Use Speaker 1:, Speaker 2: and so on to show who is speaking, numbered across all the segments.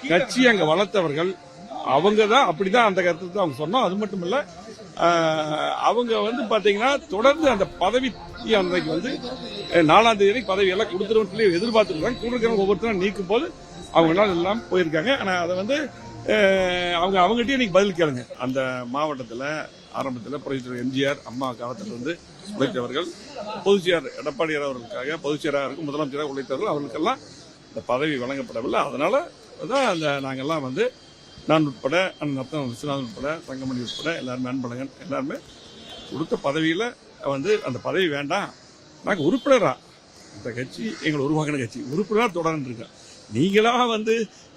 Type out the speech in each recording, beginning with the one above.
Speaker 1: கட்சி அங்க வளர்த்தவர்கள் அவங்க தான் அப்படிதான் அந்த கருத்து தான் அவங்க சொன்னோம். அது மட்டும் இல்ல அவங்க பாத்தீங்கன்னா தொடர்ந்து அந்த பதவி அன்றைக்கு 4ஆம் தேதி பதவி எல்லாம் கொடுத்துருவோம் சொல்லி எதிர்பார்த்துருக்காங்க. கொடுக்கிறவங்க ஒவ்வொருத்தரும் நீக்கும் போது அவங்க எல்லாம் போயிருக்காங்க. ஆனா அதை அவங்ககிட்டயே இன்னைக்கு பதில் கேளுங்க. அந்த மாவட்டத்தில் ஆரம்பத்தில் புரட்சித்தலைவர் எம்ஜிஆர் அம்மா காலத்தில் உழைத்தவர்கள், பொதுச்செயலர் எடப்பாடியார் அவர்களுக்காக பொதுச்செயலாளருக்கு முதலமைச்சராக உழைத்தவர்கள் அவர்களுக்கெல்லாம் இந்த பதவி வழங்கப்படவில்லை. அதனால தான் நாங்கெல்லாம் நான் உட்பட ரத்னம் விஸ்வநாதன் உட்பட தங்கமணி உட்பட எல்லாருமே அன்பழகன் எல்லாருமே கொடுத்த பதவியில அந்த பதவி வேண்டாம், நாங்கள் உறுப்பினரா இந்த கட்சி எங்களை உருவாக்கின கட்சி உறுப்பினரா தொடர்ந்து இருக்கேன். நீங்களா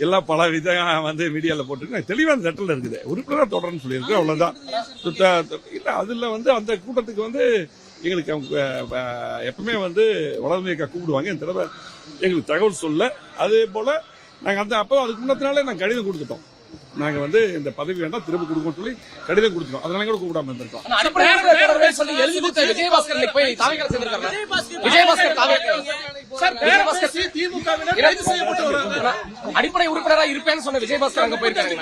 Speaker 1: எல்லா பல விதம் மீடியாவில் போட்டுருக்கு தெளிவாக அந்த லெட்டர்ல இருக்குது. உறுப்பினரா தொடர்ந்து சொல்லியிருக்கு. அவ்வளவுதான். இல்ல அதுல அந்த கூட்டத்துக்கு எங்களுக்கு அவங்க எப்பவுமே வளர்மையக்கா கூப்பிடுவாங்க. இந்த தடவை எங்களுக்கு தகவல் சொல்ல. அதே போல நாங்க அப்போ அதுக்கு முன்னத்தினாலே நாங்கள் கடிதம் கொடுத்துட்டோம். நாங்க இந்த பதவி வேண்டாம் திரும்ப கொடுக்கணும் சொல்லி கடிதம் கொடுத்துட்டோம். அதனால கூட கூப்பிடாம இருந்திருக்கோம்.
Speaker 2: அடிப்படை உறுப்பினராக இருப்பேன்னு சொன்ன விஜயபாஸ்கர் அங்க போயிருக்காங்க.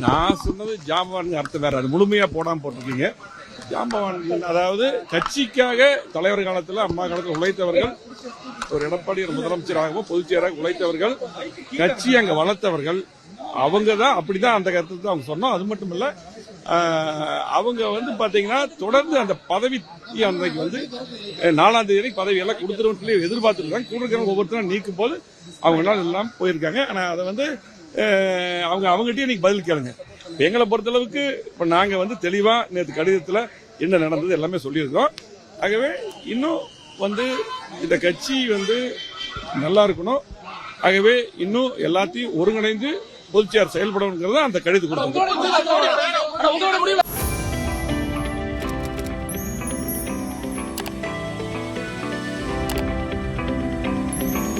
Speaker 1: நான் சொன்னது ஜாம்பவான் அர்த்தம் வேற. அது முழுமையா போடாம போட்டிருக்கீங்க. ஜாம்பவான் அதாவது கட்சிக்காக தலைவர் காலத்தில் அம்மா காலத்தில் உழைத்தவர்கள், ஒரு எடப்பாடியார் முதலமைச்சராகவும் பொதுச்செயலாளராக உழைத்தவர்கள், கட்சி அங்க வளர்த்தவர்கள் அவங்க தான் அப்படிதான் அந்த கருத்து தான் அவங்க சொன்னோம். அது மட்டும் இல்ல அவங்க பாத்தீங்கன்னா தொடர்ந்து அந்த பதவி அன்றைக்கு 4ஆம் தேதி பதவி எல்லாம் கொடுத்துருவோம் சொல்லி எதிர்பார்த்துருக்காங்க. கொடுக்கிறவங்க ஒவ்வொருத்தரும் நீக்கும் போது அவங்க எல்லாம் போயிருக்காங்க. ஆனா அதை அவங்ககிட்டயே இன்னைக்கு பதில் கேளுங்க. எங்களை பொறுத்தளவுக்கு இப்ப நாங்க தெளிவா நேற்று கடிதத்துல என்ன நடந்தது எல்லாமே சொல்லியிருக்கோம். ஆகவே இன்னும் இந்த கட்சி நல்லா இருக்கணும். ஆகவே இன்னும் எல்லாத்தையும் ஒருங்கிணைந்து பொதுச்செயலாளர் செயல்படணுங்கிறத அந்த கடிதம் கொடுத்தது.